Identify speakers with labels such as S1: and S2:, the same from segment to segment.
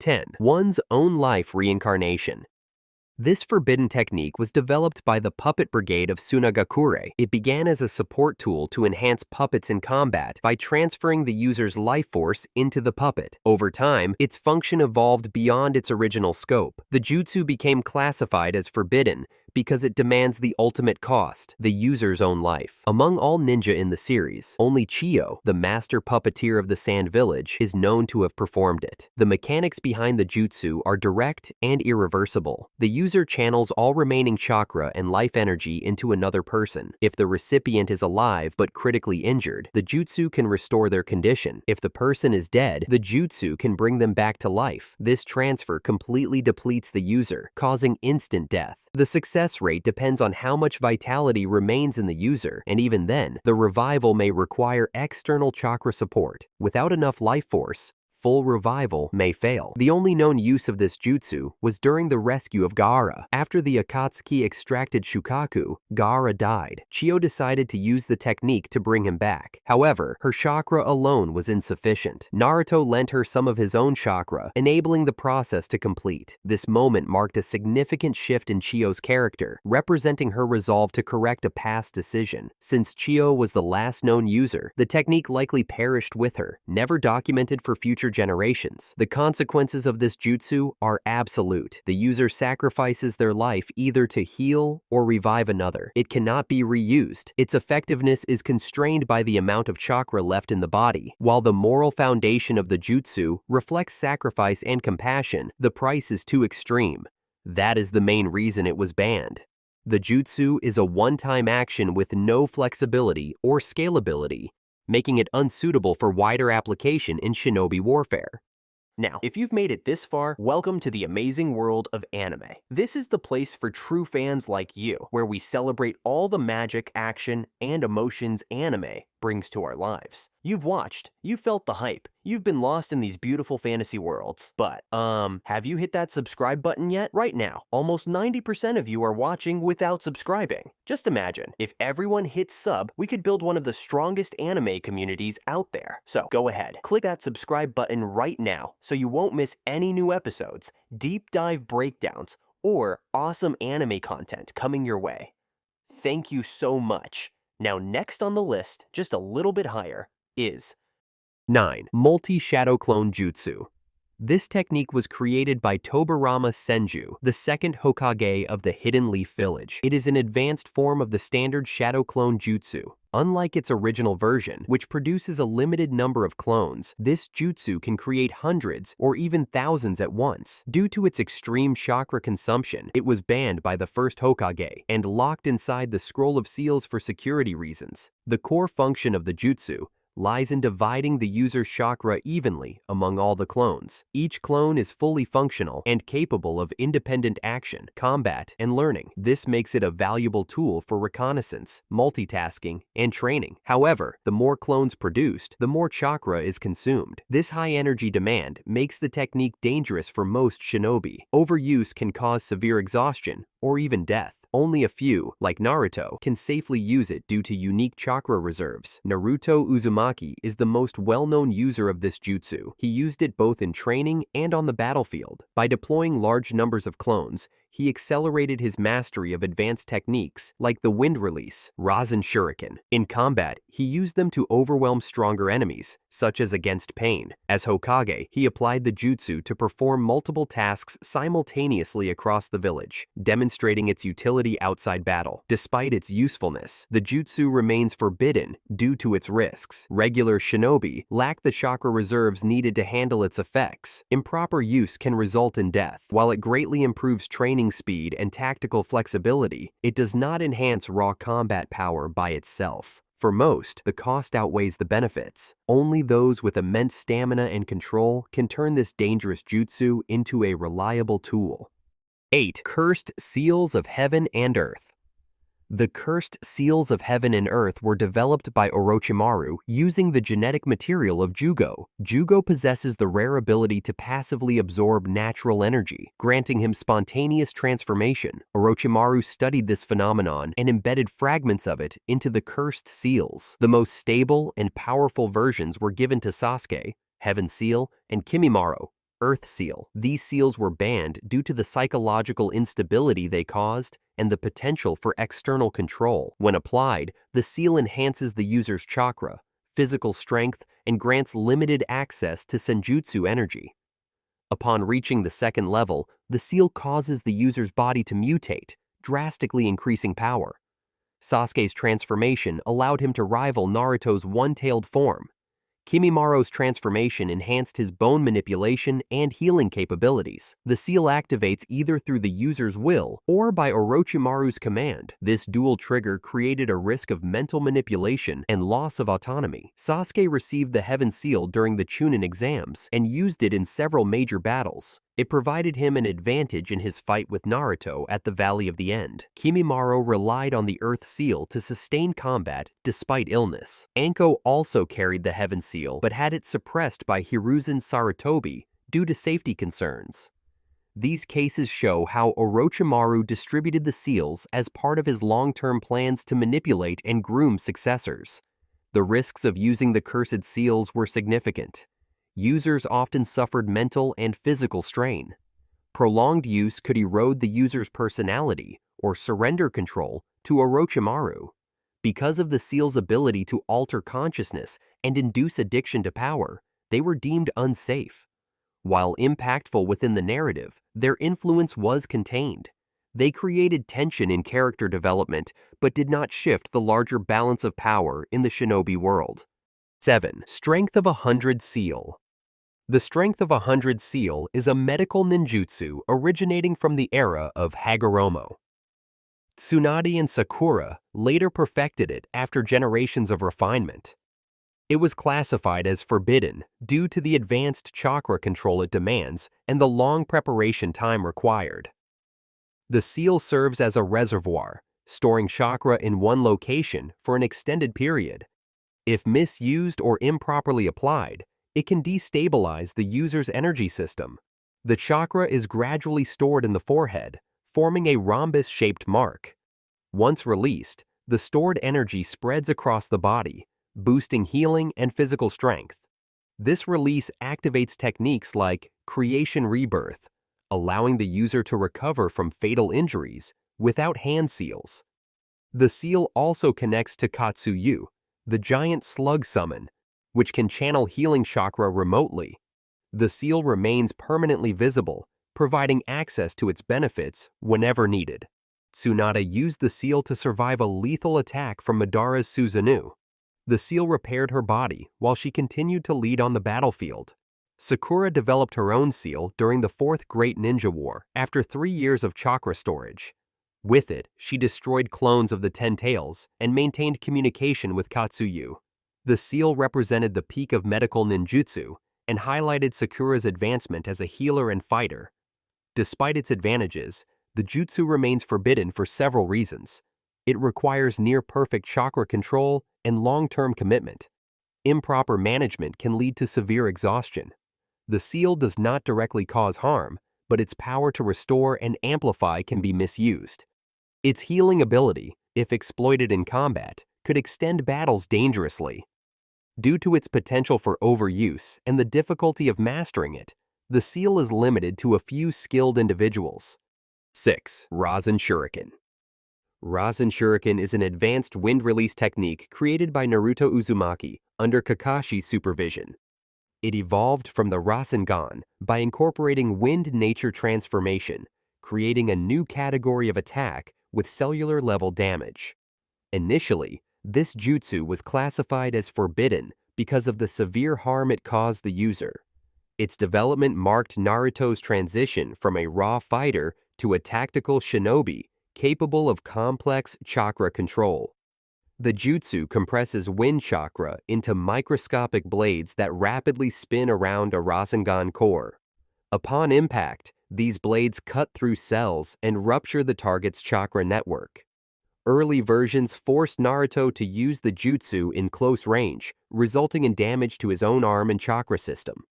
S1: 10. One's own life reincarnation. This forbidden technique was developed by the Puppet Brigade of Sunagakure. It began as a support tool to enhance puppets in combat by transferring the user's life force into the puppet. Over time, its function evolved beyond its original scope. The jutsu became classified as forbidden because it demands the ultimate cost, the user's own life. Among all ninja in the series, only Chiyo, the master puppeteer of the Sand Village, is known to have performed it. The mechanics behind the jutsu are direct and irreversible. The user channels all remaining chakra and life energy into another person. If the recipient is alive but critically injured, the jutsu can restore their condition. If the person is dead, the jutsu can bring them back to life. This transfer completely depletes the user, causing instant death. The success rate depends on how much vitality remains in the user, and even then, the revival may require external chakra support. Without enough life force, full revival may fail. The only known use of this jutsu was during the rescue of Gaara. After the Akatsuki extracted Shukaku, Gaara died. Chiyo decided to use the technique to bring him back. However, her chakra alone was insufficient. Naruto lent her some of his own chakra, enabling the process to complete. This moment marked a significant shift in Chiyo's character, representing her resolve to correct a past decision. Since Chiyo was the last known user, the technique likely perished with her, never documented for future generations. The consequences of this jutsu are absolute. The user sacrifices their life either to heal or revive another. It cannot be reused. Its effectiveness is constrained by the amount of chakra left in the body. While the moral foundation of the jutsu reflects sacrifice and compassion, the price is too extreme. That is the main reason it was banned. The jutsu is a one-time action with no flexibility or scalability, making it unsuitable for wider application in shinobi warfare. Now, if you've made it this far, welcome to the amazing world of anime. This is the place for true fans like you, where we celebrate all the magic, action, and emotions anime brings to our lives. You've watched, you've felt the hype, you've been lost in these beautiful fantasy worlds, but, have you hit that subscribe button yet? Right now, almost 90% of you are watching without subscribing. Just imagine, if everyone hits sub, we could build one of the strongest anime communities out there. So go ahead, click that subscribe button right now so you won't miss any new episodes, deep dive breakdowns, or awesome anime content coming your way. Thank you so much. Now next on the list, just a little bit higher, is 9. MultiShadow Clone Jutsu. This technique was created by Tobarama Senju, the second Hokage of the Hidden Leaf Village. It is an advanced form of the standard Shadow Clone Jutsu. Unlike its original version, which produces a limited number of clones, this jutsu can create hundreds or even thousands at once. Due to its extreme chakra consumption, it was banned by the first Hokage and locked inside the Scroll of Seals for security reasons. The core function of the jutsu lies in dividing the user's chakra evenly among all the clones. Each clone is fully functional and capable of independent action, combat, and learning. This makes it a valuable tool for reconnaissance, multitasking, and training. However, the more clones produced, the more chakra is consumed. This high energy demand makes the technique dangerous for most shinobi. Overuse can cause severe exhaustion or even death. Only a few, like Naruto, can safely use it due to unique chakra reserves. Naruto Uzumaki is the most well-known user of this jutsu. He used it both in training and on the battlefield. By deploying large numbers of clones, he accelerated his mastery of advanced techniques like the wind release, Rosen Shuriken. In combat, he used them to overwhelm stronger enemies, such as against Pain. As Hokage, he applied the jutsu to perform multiple tasks simultaneously across the village, demonstrating its utility outside battle. Despite its usefulness, the jutsu remains forbidden due to its risks. Regular shinobi lack the chakra reserves needed to handle its effects. Improper use can result in death. While it greatly improves training speed and tactical flexibility, it does not enhance raw combat power by itself. For most, the cost outweighs the benefits. Only those with immense stamina and control can turn this dangerous jutsu into a reliable tool. 8. Cursed Seals of Heaven and Earth. The cursed seals of heaven and earth were developed by Orochimaru using the genetic material of Jugo. Jugo possesses the rare ability to passively absorb natural energy, granting him spontaneous transformation. Orochimaru studied this phenomenon and embedded fragments of it into the cursed seals. The most stable and powerful versions were given to Sasuke, Heaven Seal, and Kimimaro, Earth Seal. These seals were banned due to the psychological instability they caused and the potential for external control. When applied, the seal enhances the user's chakra, physical strength, and grants limited access to senjutsu energy. Upon reaching the second level, the seal causes the user's body to mutate, drastically increasing power. Sasuke's transformation allowed him to rival Naruto's one-tailed form. Kimimara's transformation enhanced his bone manipulation and healing capabilities. The seal activates either through the user's will or by Orochimaru's command. This dual trigger created a risk of mental manipulation and loss of autonomy. Sasuke received the Heaven Seal during the Chunin exams and used it in several major battles. It provided him an advantage in his fight with Naruto at the Valley of the End. Kimimaro relied on the Earth Seal to sustain combat despite illness. Anko also carried the Heaven Seal but had it suppressed by Hiruzen Sarutobi due to safety concerns. These cases show how Orochimaru distributed the seals as part of his long-term plans to manipulate and groom successors. The risks of using the cursed seals were significant. Users often suffered mental and physical strain. Prolonged use could erode the user's personality or surrender control to Orochimaru. Because of the seal's ability to alter consciousness and induce addiction to power, they were deemed unsafe. While impactful within the narrative, their influence was contained. They created tension in character development, but did not shift the larger balance of power in the shinobi world. 7. Strength of 100 Seal. The Strength of 100 Seal is a medical ninjutsu originating from the era of Hagoromo. Tsunade and Sakura later perfected it after generations of refinement. It was classified as forbidden due to the advanced chakra control it demands and the long preparation time required. The seal serves as a reservoir, storing chakra in one location for an extended period. If misused or improperly applied, it can destabilize the user's energy system. The chakra is gradually stored in the forehead, forming a rhombus-shaped mark. Once released, the stored energy spreads across the body, boosting healing and physical strength. This release activates techniques like Creation Rebirth, allowing the user to recover from fatal injuries without hand seals. The seal also connects to Katsuyu, the giant slug summon, which can channel healing chakra remotely. The seal remains permanently visible, providing access to its benefits whenever needed. Tsunade used the seal to survive a lethal attack from Madara's Susanoo. The seal repaired her body while she continued to lead on the battlefield. Sakura developed her own seal during the Fourth Great Ninja War after 3 years of chakra storage. With it, she destroyed clones of the Ten Tails and maintained communication with Katsuyu. The seal represented the peak of medical ninjutsu and highlighted Sakura's advancement as a healer and fighter. Despite its advantages, the jutsu remains forbidden for several reasons. It requires near-perfect chakra control and long-term commitment. Improper management can lead to severe exhaustion. The seal does not directly cause harm, but its power to restore and amplify can be misused. Its healing ability, if exploited in combat, could extend battles dangerously. Due to its potential for overuse and the difficulty of mastering it, the seal is limited to a few skilled individuals. 6. Rosen Shuriken. Rosen Shuriken is an advanced wind release technique created by Naruto Uzumaki under Kakashi's supervision. It evolved from the Rasengan by incorporating wind-nature transformation, creating a new category of attack with cellular-level damage. Initially, this jutsu was classified as forbidden because of the severe harm it caused the user. Its development marked Naruto's transition from a raw fighter to a tactical shinobi capable of complex chakra control. The jutsu compresses wind chakra into microscopic blades that rapidly spin around a Rasengan core. Upon impact, these blades cut through cells and rupture the target's chakra network. Early versions forced Naruto to use the jutsu in close range, resulting in damage to his own arm and chakra system.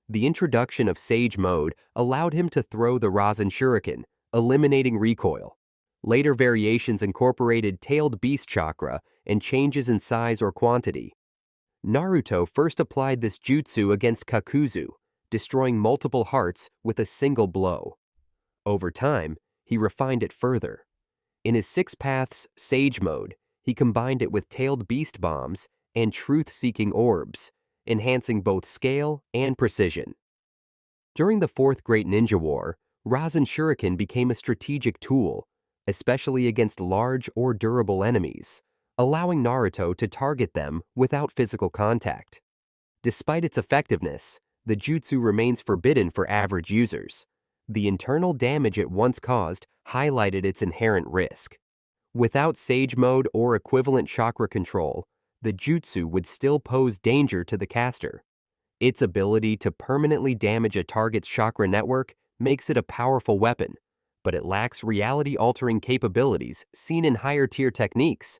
S1: The introduction of Sage Mode allowed him to throw the Rosen Shuriken, eliminating recoil. Later variations incorporated tailed beast chakra and changes in size or quantity. Naruto first applied this jutsu against Kakuzu, destroying multiple hearts with a single blow. Over time, he refined it further. In his Six Paths Sage mode, he combined it with tailed beast bombs and truth-seeking orbs, enhancing both scale and precision. During the Fourth Great Ninja War, Rosen Shuriken became a strategic tool, especially against large or durable enemies, allowing Naruto to target them without physical contact. Despite its effectiveness, the jutsu remains forbidden for average users. The internal damage it once caused highlighted its inherent risk. Without Sage Mode or equivalent chakra control, the jutsu would still pose danger to the caster. Its ability to permanently damage a target's chakra network makes it a powerful weapon, but it lacks reality-altering capabilities seen in higher-tier techniques.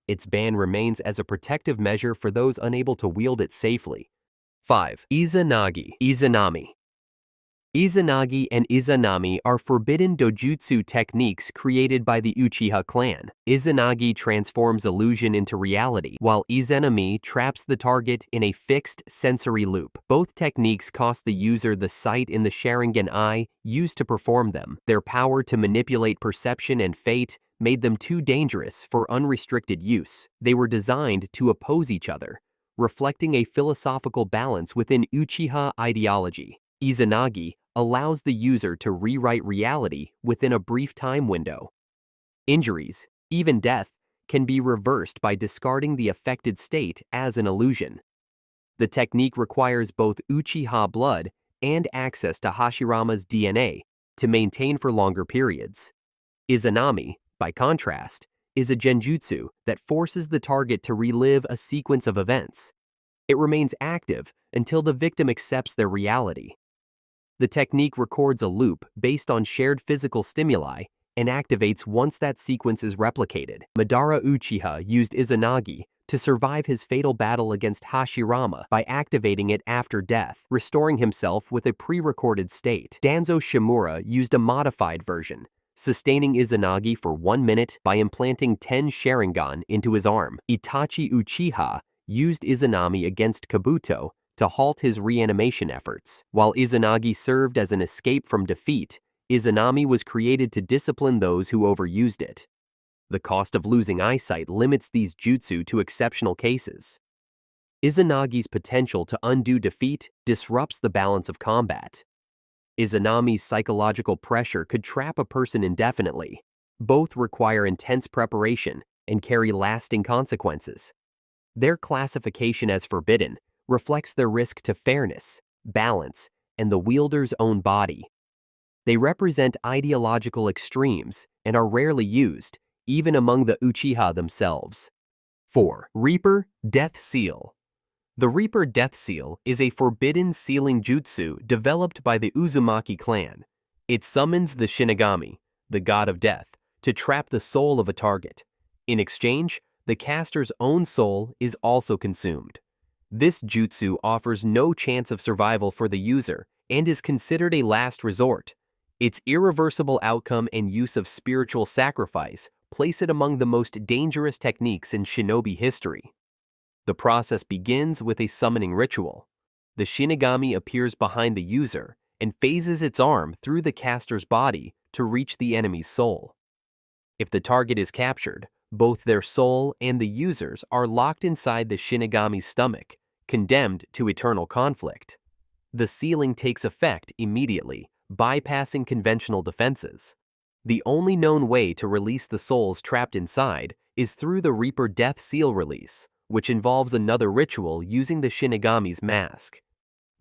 S1: Its ban remains as a protective measure for those unable to wield it safely. 5. Izanagi Izanami. Izanagi and Izanami are forbidden dojutsu techniques created by the Uchiha clan. Izanagi transforms illusion into reality, while Izanami traps the target in a fixed sensory loop. Both techniques cost the user the sight in the Sharingan eye used to perform them. Their power to manipulate perception and fate made them too dangerous for unrestricted use. They were designed to oppose each other, reflecting a philosophical balance within Uchiha ideology. Izanagi allows the user to rewrite reality within a brief time window. Injuries, even death, can be reversed by discarding the affected state as an illusion. The technique requires both Uchiha blood and access to Hashirama's DNA to maintain for longer periods. Izanami, by contrast, is a genjutsu that forces the target to relive a sequence of events. It remains active until the victim accepts their reality. The technique records a loop based on shared physical stimuli and activates once that sequence is replicated. Madara Uchiha used Izanagi to survive his fatal battle against Hashirama by activating it after death, restoring himself with a pre-recorded state. Danzo Shimura used a modified version, sustaining Izanagi for 1 minute by implanting 10 Sharingan into his arm. Itachi Uchiha used Izanami against Kabuto to halt his reanimation efforts. While Izanagi served as an escape from defeat, Izanami was created to discipline those who overused it. The cost of losing eyesight limits these jutsu to exceptional cases. Izanagi's potential to undo defeat disrupts the balance of combat. Izanami's psychological pressure could trap a person indefinitely. Both require intense preparation and carry lasting consequences. Their classification as forbidden reflects their risk to fairness, balance, and the wielder's own body. They represent ideological extremes and are rarely used, even among the Uchiha themselves. 4. Reaper Death Seal. The Reaper Death Seal is a forbidden sealing jutsu developed by the Uzumaki clan. It summons the Shinigami, the god of death, to trap the soul of a target. In exchange, the caster's own soul is also consumed. This jutsu offers no chance of survival for the user and is considered a last resort. Its irreversible outcome and use of spiritual sacrifice place it among the most dangerous techniques in shinobi history. The process begins with a summoning ritual. The Shinigami appears behind the user and phases its arm through the caster's body to reach the enemy's soul. If the target is captured, both their soul and the user's are locked inside the Shinigami's stomach, condemned to eternal conflict. The sealing takes effect immediately, bypassing conventional defenses. The only known way to release the souls trapped inside is through the Reaper Death Seal release, which involves another ritual using the Shinigami's mask.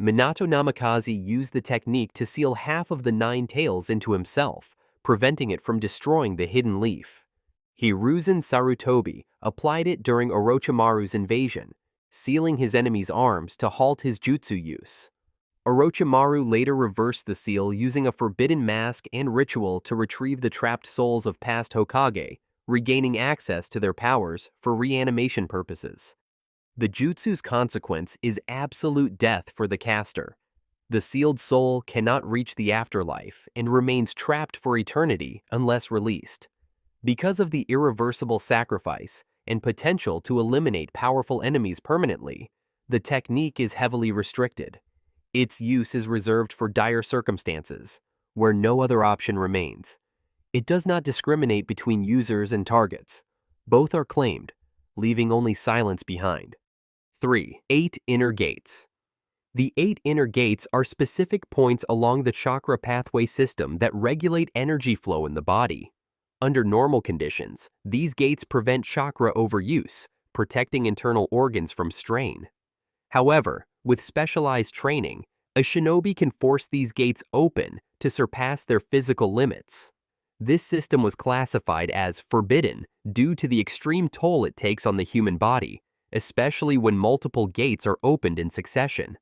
S1: Minato Namikaze used the technique to seal half of the 9 tails into himself, preventing it from destroying the hidden leaf. Hiruzen Sarutobi applied it during Orochimaru's invasion, sealing his enemy's arms to halt his jutsu use. Orochimaru later reversed the seal using a forbidden mask and ritual to retrieve the trapped souls of past Hokage, regaining access to their powers for reanimation purposes. The jutsu's consequence is absolute death for the caster. The sealed soul cannot reach the afterlife and remains trapped for eternity unless released. Because of the irreversible sacrifice and potential to eliminate powerful enemies permanently, the technique is heavily restricted. Its use is reserved for dire circumstances, where no other option remains. It does not discriminate between users and targets. Both are claimed, leaving only silence behind. 3. 8 inner gates. The 8 inner gates are specific points along the chakra pathway system that regulate energy flow in the body. Under normal conditions, these gates prevent chakra overuse, protecting internal organs from strain. However, with specialized training, a shinobi can force these gates open to surpass their physical limits. This system was classified as forbidden due to the extreme toll it takes on the human body, especially when multiple gates are opened in succession.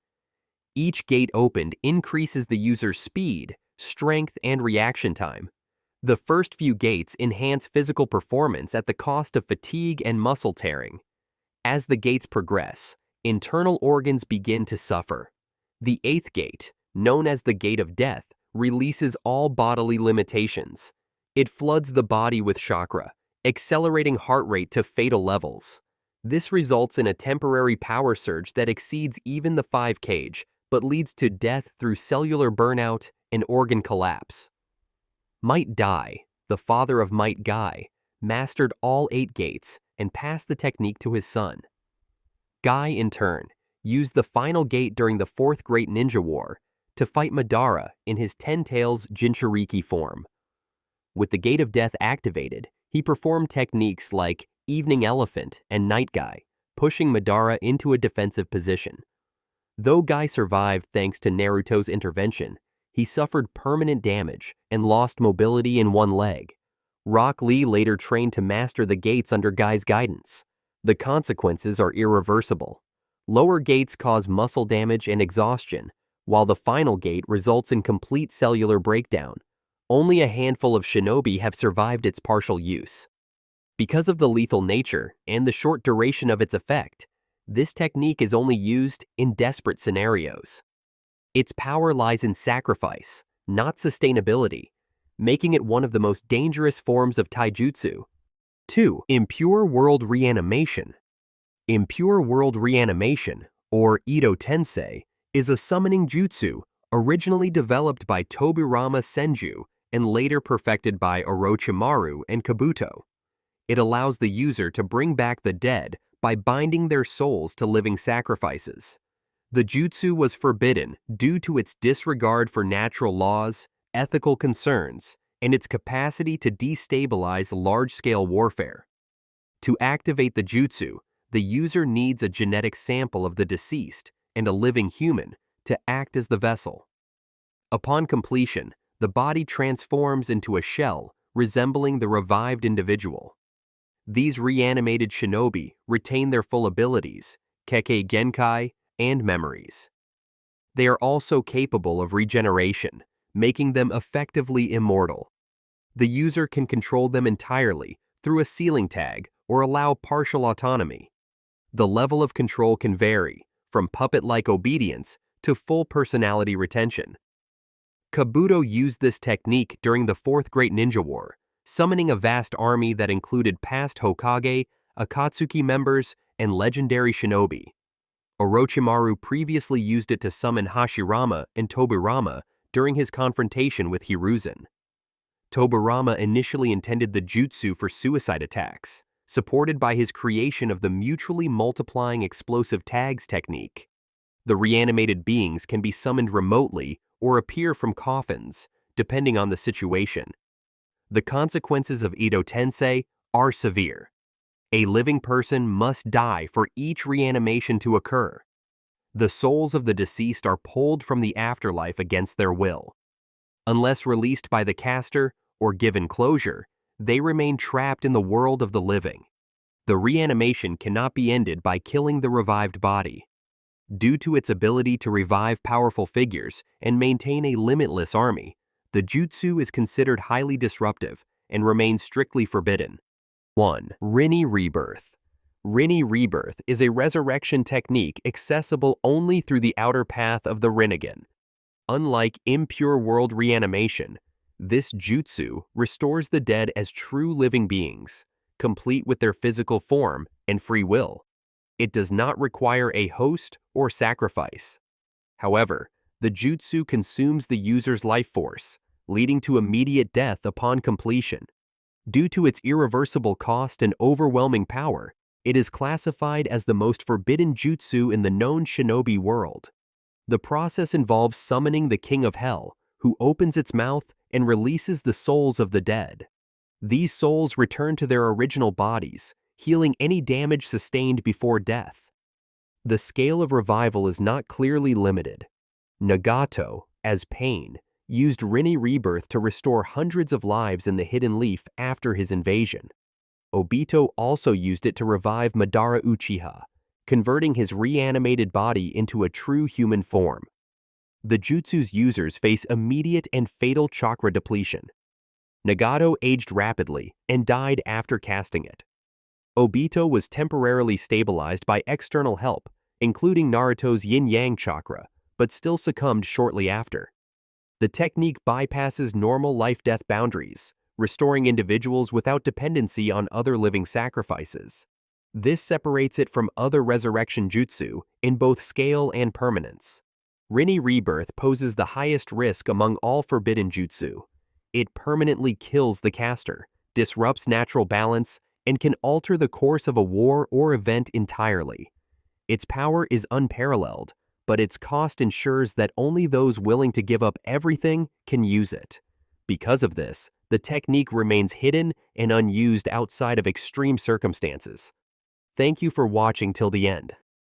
S1: Each gate opened increases the user's speed, strength, and reaction time. The first few gates enhance physical performance at the cost of fatigue and muscle tearing. As the gates progress, internal organs begin to suffer. The 8th gate, known as the Gate of Death, releases all bodily limitations. It floods the body with chakra, accelerating heart rate to fatal levels. This results in a temporary power surge that exceeds even the 5 cage, but leads to death through cellular burnout and organ collapse. Might Dai, the father of Might Guy, mastered all 8 gates and passed the technique to his son. Guy, in turn, used the final gate during the 4th Great Ninja War to fight Madara in his 10 Tails Jinchuriki form. With the Gate of Death activated, he performed techniques like Evening Elephant and Night Guy, pushing Madara into a defensive position. Though Guy survived thanks to Naruto's intervention, he suffered permanent damage and lost mobility in one leg. Rock Lee later trained to master the gates under Guy's guidance. The consequences are irreversible. Lower gates cause muscle damage and exhaustion, while the final gate results in complete cellular breakdown. Only a handful of shinobi have survived its partial use. Because of the lethal nature and the short duration of its effect, this technique is only used in desperate scenarios. Its power lies in sacrifice, not sustainability, making it one of the most dangerous forms of taijutsu. 2. Impure World Reanimation. Impure World Reanimation, or Ito Tensei, is a summoning jutsu originally developed by Tobirama Senju and later perfected by Orochimaru and Kabuto. It allows the user to bring back the dead by binding their souls to living sacrifices. The jutsu was forbidden due to its disregard for natural laws, ethical concerns, and its capacity to destabilize large-scale warfare. To activate the jutsu, the user needs a genetic sample of the deceased and a living human to act as the vessel. Upon completion, the body transforms into a shell resembling the revived individual. These reanimated shinobi retain their full abilities, Kekkei Genkai, and memories. They are also capable of regeneration, making them effectively immortal. The user can control them entirely through a ceiling tag or allow partial autonomy. The level of control can vary, from puppet-like obedience to full personality retention. Kabuto used this technique during the 4th Great Ninja War, summoning a vast army that included past Hokage, Akatsuki members, and legendary shinobi. Orochimaru previously used it to summon Hashirama and Tobirama during his confrontation with Hiruzen. Tobirama initially intended the jutsu for suicide attacks, supported by his creation of the mutually multiplying explosive tags technique. The reanimated beings can be summoned remotely or appear from coffins, depending on the situation. The consequences of Ito Tensei are severe. A living person must die for each reanimation to occur. The souls of the deceased are pulled from the afterlife against their will. Unless released by the caster or given closure, they remain trapped in the world of the living. The reanimation cannot be ended by killing the revived body. Due to its ability to revive powerful figures and maintain a limitless army, the jutsu is considered highly disruptive and remains strictly forbidden. 1. Reni Rebirth. Reni Rebirth is a resurrection technique accessible only through the outer path of the Rinnegan. Unlike Impure World Reanimation, this jutsu restores the dead as true living beings, complete with their physical form and free will. It does not require a host or sacrifice. However, The jutsu consumes the user's life force, leading to immediate death upon completion. Due to its irreversible cost and overwhelming power, it is classified as the most forbidden jutsu in the known shinobi world. The process involves summoning the King of Hell, who opens its mouth and releases the souls of the dead. These souls return to their original bodies, healing any damage sustained before death. The scale of revival is not clearly limited. Nagato, as Pain, used Reni Rebirth to restore hundreds of lives in the Hidden Leaf after his invasion. Obito also used it to revive Madara Uchiha, converting his reanimated body into a true human form. The jutsu's users face immediate and fatal chakra depletion. Nagato aged rapidly and died after casting it. Obito was temporarily stabilized by external help, including Naruto's yin-yang chakra, but still succumbed shortly after. The technique bypasses normal life-death boundaries, restoring individuals without dependency on other living sacrifices. This separates it from other resurrection jutsu in both scale and permanence. Reni Rebirth poses the highest risk among all forbidden jutsu. It permanently kills the caster, disrupts natural balance, and can alter the course of a war or event entirely. Its power is unparalleled, but its cost ensures that only those willing to give up everything can use it. Because of this, the technique remains hidden and unused outside of extreme circumstances. Thank you for watching till the end.